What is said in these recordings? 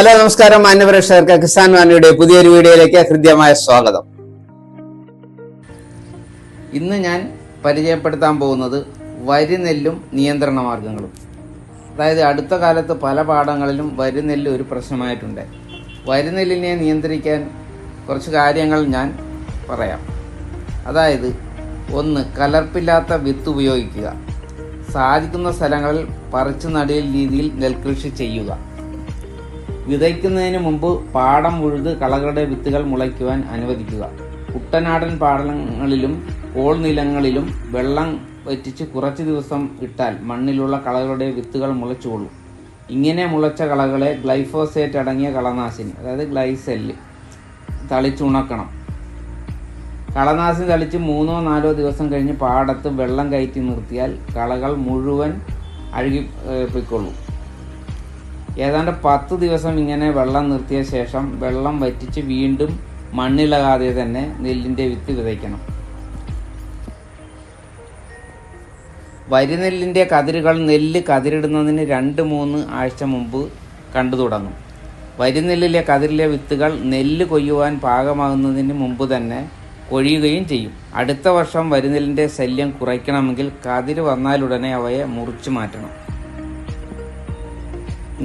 Hello, നമസ്കാരം മാന്യപ്രേക്ഷകർക്ക് കിസാൻ വാണിയുടെ പുതിയൊരു വീഡിയോയിലേക്ക് ഹൃദ്യമായ സ്വാഗതം. ഇന്ന് ഞാൻ പരിചയപ്പെടുത്താൻ പോകുന്നത് വരിനെല്ലും നിയന്ത്രണ മാർഗങ്ങളും. അതായത് അടുത്ത കാലത്ത് പല പാടങ്ങളിലും വരിനെല്ല് ഒരു പ്രശ്നമായിട്ടുണ്ട്. വരിനെല്ലിനെ നിയന്ത്രിക്കാൻ കുറച്ച് കാര്യങ്ങൾ ഞാൻ പറയാം. അതായത്, ഒന്ന്, കലർപ്പില്ലാത്ത വിത്ത് ഉപയോഗിക്കുക. സാധിക്കുന്ന സ്ഥലങ്ങളിൽ പറിച്ചു നടിയൽ രീതിയിൽ നെൽകൃഷി ചെയ്യുക. വിതയ്ക്കുന്നതിന് മുമ്പ് പാടം ഉഴുത് കളകളുടെ വിത്തുകൾ മുളയ്ക്കുവാൻ അനുവദിക്കുക. കുട്ടനാടൻ പാടങ്ങളിലും കോൾ നിലങ്ങളിലും വെള്ളം വറ്റിച്ച് കുറച്ച് ദിവസം ഇട്ടാൽ മണ്ണിലുള്ള കളകളുടെ വിത്തുകൾ മുളച്ചുകൊള്ളും. ഇങ്ങനെ മുളച്ച കളകളെ ഗ്ലൈഫോസേറ്റ് അടങ്ങിയ കളനാശിനി, അതായത് ഗ്ലൈസെല്ല്, തളിച്ചുണക്കണം. കളനാശിനി തളിച്ച് 3-4 ദിവസം കഴിഞ്ഞ് പാടത്ത് വെള്ളം കയറ്റി നിർത്തിയാൽ കളകൾ മുഴുവൻ അഴുകിപ്പോയിക്കൊള്ളും. ഏതാണ്ട് 10 ദിവസം ഇങ്ങനെ വെള്ളം നിർത്തിയ ശേഷം വെള്ളം വറ്റിച്ച് വീണ്ടും മണ്ണിളകാതെ തന്നെ നെല്ലിൻ്റെ വിത്ത് വിതയ്ക്കണം. വരിനെല്ലിൻ്റെ കതിരുകൾ നെല്ല് കതിരിടുന്നതിന് 2-3 ആഴ്ച മുമ്പ് കണ്ടു തുടങ്ങും. വരിനെല്ലിലെ കതിരിലെ വിത്തുകൾ നെല്ല് കൊയ്യുവാൻ പാകമാകുന്നതിന് മുമ്പ് തന്നെ കൊഴിയുകയും ചെയ്യും. അടുത്ത വർഷം വരിനെല്ലിൻ്റെ ശല്യം കുറയ്ക്കണമെങ്കിൽ കതിര് വന്നാലുടനെ അവയെ മുറിച്ചു മാറ്റണം.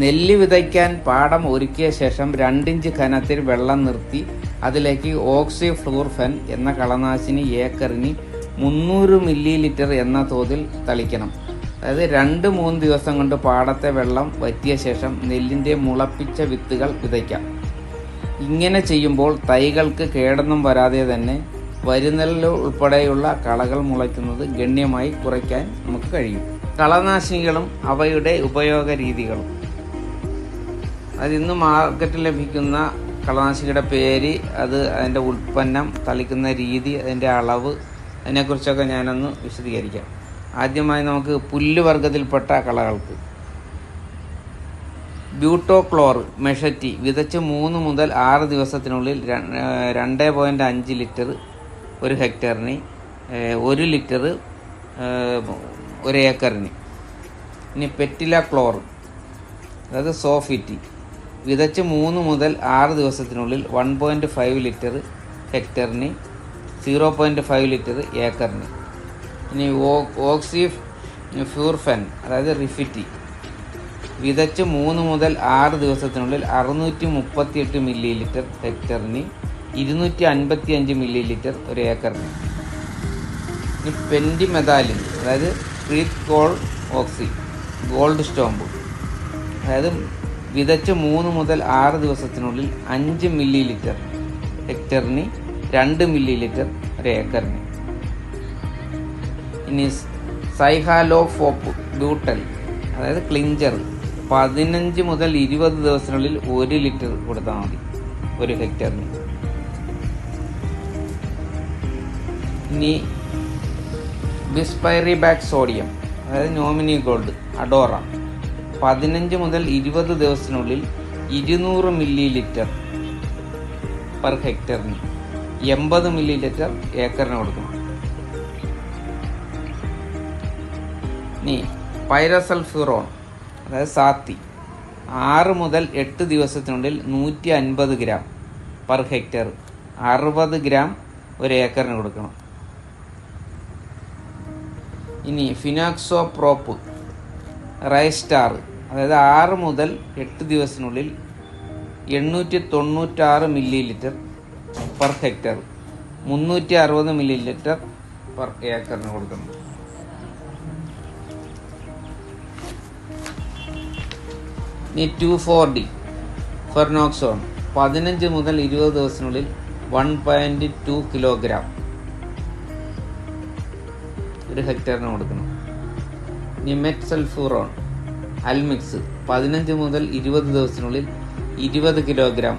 നെല്ല് വിതയ്ക്കാൻ പാടം ഒരുക്കിയ ശേഷം 2 ഇഞ്ച് കനത്തിൽ വെള്ളം നിർത്തി അതിലേക്ക് ഓക്സിഫ്ലൂർഫെൻ എന്ന കളനാശിനി ഏക്കറിന് 300 മില്ലി എന്ന തോതിൽ തളിക്കണം. അതായത് 2-3 ദിവസം കൊണ്ട് പാടത്തെ വെള്ളം വറ്റിയ ശേഷം നെല്ലിൻ്റെ മുളപ്പിച്ച വിത്തുകൾ വിതയ്ക്കാം. ഇങ്ങനെ ചെയ്യുമ്പോൾ തൈകൾക്ക് കേടൊന്നും വരാതെ തന്നെ വരിനെല്ല് ഉൾപ്പെടെയുള്ള കളകൾ മുളയ്ക്കുന്നത് ഗണ്യമായി കുറയ്ക്കാൻ നമുക്ക് കഴിയും. കളനാശിനികളും അവയുടെ ഉപയോഗ രീതികളും. അതിന്ന് മാർക്കറ്റിൽ ലഭിക്കുന്ന കളനാശിനിയുടെ പേര്, അതിൻ്റെ ഉൽപ്പന്നം, തളിക്കുന്ന രീതി, അതിൻ്റെ അളവ്, അതിനെക്കുറിച്ചൊക്കെ ഞാനൊന്ന് വിശദീകരിക്കാം. ആദ്യമായി നമുക്ക് പുല്ല് വർഗത്തിൽപ്പെട്ട കളകൾക്ക് ബ്യൂട്ടോക്ലോർ മെഷറ്റി വിതച്ച് 3 മുതൽ 6 ദിവസത്തിനുള്ളിൽ 2.5 ലിറ്റർ ഒരു ഹെക്ടറിന്, 1 ലിറ്റർ ഒരു ഏക്കറിന്. ഇനി പെറ്റില ക്ലോർ, അതായത് സോഫിറ്റി, വിതച്ച് 3 മുതൽ 6 ദിവസത്തിനുള്ളിൽ 1.5 ലിറ്റർ ഹെക്ടറിന്, 0.5 ലിറ്റർ ഏക്കറിന്. ഇനി ഓക്സിഫ്ലൂർഫെൻ, അതായത് റിഫിറ്റി, വിതച്ച് 3 മുതൽ 6 ദിവസത്തിനുള്ളിൽ 638 മില്ലി ലിറ്റർ ഹെക്ടറിന്, 255 മില്ലി ലിറ്റർ ഒരു ഏക്കറിന്. ഇനി പെൻഡിമെതാലിൻ, അതായത് ക്രീറ്റ് കോൾ ഓക്സി, ഗോൾഡ് സ്റ്റോമ്പ്, അതായത് വിതച്ച് 3 മുതൽ 6 ദിവസത്തിനുള്ളിൽ 5 മില്ലി ലിറ്റർ ഹെക്ടറിന്, 2 മില്ലി ലിറ്റർ ഒരു ഏക്കറിന്. ഇനി സൈഹാലോഫോപ്പ് ബ്യൂട്ടൽ, അതായത് ക്ലിഞ്ചർ, 15 മുതൽ 20 ദിവസത്തിനുള്ളിൽ 1 ലിറ്റർ കൊടുത്താൽ മതി ഒരു ഹെക്ടറിന്. ഇനി ബിസ്പൈറിബാക് സോഡിയം, അതായത് നോമിനി ഗോൾഡ്, അഡോറ, 15 മുതൽ 20 ദിവസത്തിനുള്ളിൽ 200 മില്ലി ലിറ്റർ പെർ ഹെക്ടറിന്, 80 മില്ലി ലിറ്റർ ഏക്കറിന് കൊടുക്കണം. ഇനി പൈറസൾഫ്യൂറോൺ, അതായത് സാത്തി, 6 മുതൽ 8 ദിവസത്തിനുള്ളിൽ 150 ഗ്രാം പെർ ഹെക്ടർ, 60 ഗ്രാം ഒരു ഏക്കറിന് കൊടുക്കണം. ഇനി ഫിനോക്സോപ്രോപ്പ് റൈസ്റ്റാർ, അതായത് 6 മുതൽ 8 ദിവസത്തിനുള്ളിൽ 896 millilitre per hectare, 360 millilitre per ഏക്കറിന് കൊടുക്കണം. ഇനി 2,4-D ഫെർനോക്സോൺ, 15 മുതൽ 20 ദിവസത്തിനുള്ളിൽ 1.2 കിലോഗ്രാം ഒരു ഹെക്ടറിന് കൊടുക്കണം. ഇനി മെറ്റ്സൾഫ്യൂറോൺ അൽമിക്സ്, 15 മുതൽ 20 ദിവസത്തിനുള്ളിൽ 20 കിലോഗ്രാം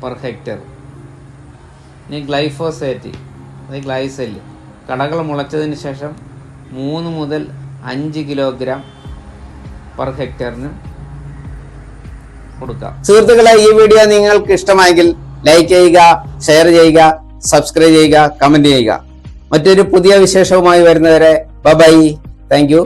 പെർ ഹെക്ടർ. ഇനി ഗ്ലൈഫോസേറ്റ്, അതായത് ഗ്ലൈസെല്ല്, കളകൾ മുളച്ചതിന് ശേഷം 3 മുതൽ 5 കിലോഗ്രാം പെർ ഹെക്ടറിന് കൊടുക്കാം. സുഹൃത്തുക്കളെ, ഈ വീഡിയോ നിങ്ങൾക്ക് ഇഷ്ടമായെങ്കിൽ ലൈക്ക് ചെയ്യുക, ഷെയർ ചെയ്യുക, സബ്സ്ക്രൈബ് ചെയ്യുക, കമന്റ് ചെയ്യുക. മറ്റൊരു പുതിയ വിശേഷവുമായി വരുന്നവരെ ബൈ. Thank you.